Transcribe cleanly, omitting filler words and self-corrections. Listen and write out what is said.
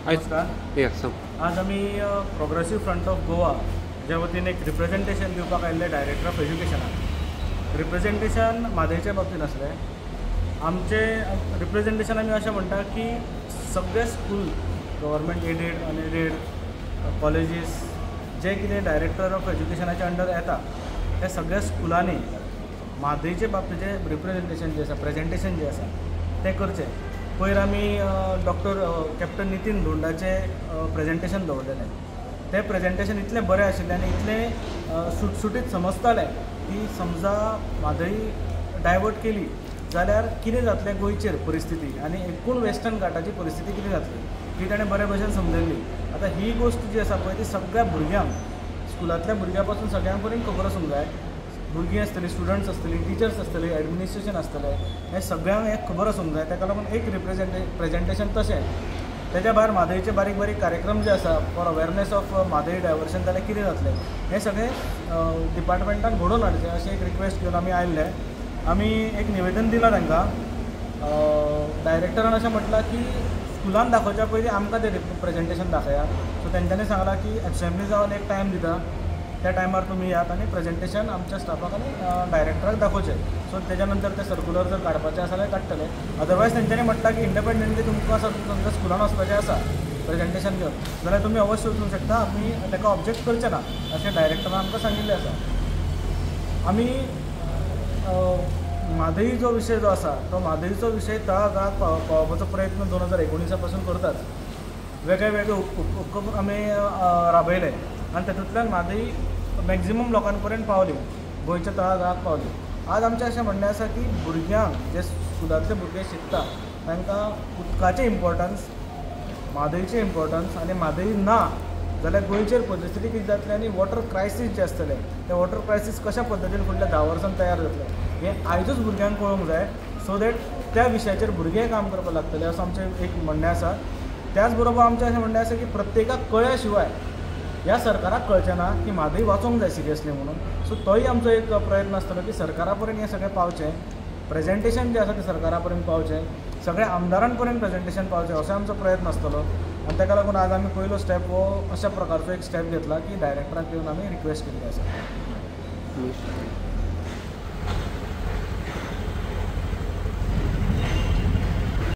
नमस्कार. आज आम्ही प्रोग्रेसिव्ह फ्रंट ऑफ गोवा ज्या वतीन एक रिप्रेझेंटेशन दिवपाक आयिल्ले डायरेक्टर ऑफ एज्युकेशनाक. रिप्रेझेंटेशन म्हादयच्या बाबतीन आसलें. आमचे रिप्रेझेंटेशन आमी अशें म्हणटा की सगळे school government aided unaided colleges जे कितें डायरेक्टर ऑफ एज्युकेशनाच्या अंडर येता त्या सगळ्या स्कुलांनी म्हादयचे बाबतीचें रिप्रेझेंटेशन जें आसा प्रेझेंटेशन जें आसा तें करचें. पयर आमी डॉक्टर कॅप्टन नितीन धोंडाचें प्रेझेंटेशन दवरलेलें. तें प्रेझेंटेशन इतलें बरें आशिल्लें आनी इतलें सुटसुटीत समजतालें की समजा म्हादय डायवर्ट केली जाल्यार कितें जातलें गोंयचेर परिस्थिती आनी एकूण वेस्टर्न घाटाची परिस्थिती कितें जातली ती ताणें बरे भशेन समजयल्ली. आतां ही गोश्ट जी आसा पळय ती सगळ्या भुरग्यांक स्कुलांतल्या भुरग्यां पासून सगळ्यां पर्यंत खबर आसूंक जाय. भुरगीं आसतलीं, स्टुडंट्स आसतलीं, टिचर्स आसतले, एडमिनिस्ट्रेशन आसतलें, हें सगळ्यांक एक खबर आसूंक जाय. ताका लागून एक प्रेझेंटेशन तशें. तेच्या भायर म्हादयचे बारीक बारीक कार्यक्रम जे आसा for awareness of Mhadei diversion जाल्यार कितें जातलें हें सगळें डिपार्टमेंटान घडोवन हाडचें अशें एक रिक्वेस्ट घेवन आमी आयिल्ले. आमी एक निवेदन दिलां तांकां. डायरेक्टरान अशें म्हटलां की स्कुलान दाखोवच्या पयलीं आमकां तें प्रेझेंटेशन दाखयात. सो तेंच्यांनी सांगलां की एसेंब्ली जावन एक टायम दिता त्या टायमार तुमी येयात आनी प्रेझेंटेशन आमच्या स्टाफाक आनी डायरेक्टराक दाखोवचें. सो तेच्या नंतर ते सर्कुलर जर काडपाचें आसा जाल्यार काडटले. अदरवायज तेंच्यांनी म्हटलां की इंडिपेंडंटली तुमकां तुमच्या स्कुलान वचपाचें आसा प्रेझेंटेशन घेवन जाल्यार तुमी अवश्य वचूंक शकता. आमी ताका ऑब्जेक्ट करचें ना अशें डायरेक्टरान आमकां सांगिल्लें आसा. आमी म्हादय जो विशय जो आसा तो म्हादयचो विशय तळागाळाक पावोवपाचो प्रयत्न 2019 पासून करतात. वेगळे वेगळे उपक्रम आमी राबयले आनी तातूंतल्यान म्हादय मॅक्झिमम लोकां पर्यंत पावली, गोंयच्या तळागाळाक पावली. आज आमचें अशें म्हणणें आसा की भुरग्यांक जे स्कुलांतले भुरगे शिकता तांकां उदकाचें इम्पॉर्टन्स, म्हादयचें इम्पॉर्टन्स आनी म्हादय ना जाल्यार गोंयचेर परिस्थिती कितें जातली आनी वॉटर क्रायसीस जे आसतलें तें वॉटर क्रायसीस कशा पद्दतीन फुडल्या 10 वर्सांत तयार जातलें हें आयजूच भुरग्यांक कळूंक जाय. सो दॅट त्या विशयाचेर भुरगे काम करपाक लागतले असं आमचें एक म्हणणें आसा. त्याच बरोबर आमचें अशें म्हणणें आसा की प्रत्येकाक कळ्ळ्या शिवाय ह्या सरकाराक कळचें ना की म्हादय वाचोवंक जाय सिरियसली म्हणून. सो तोय आमचो एक प्रयत्न आसतलो की सरकारा पर्यंत हें सगळें पावचें. प्रेझेंटेशन जें आसा तें सरकारा पर्यंत पावचें, सगळ्या आमदारां पर्यंत प्रेझेंटेशन पावचें असो आमचो प्रयत्न आसतलो. आनी ताका लागून आज आमी पयलो स्टेप हो अशा प्रकारचो एक स्टेप घेतला की डायरेक्टराक येवन आमी रिक्वेस्ट केल्ली आसा.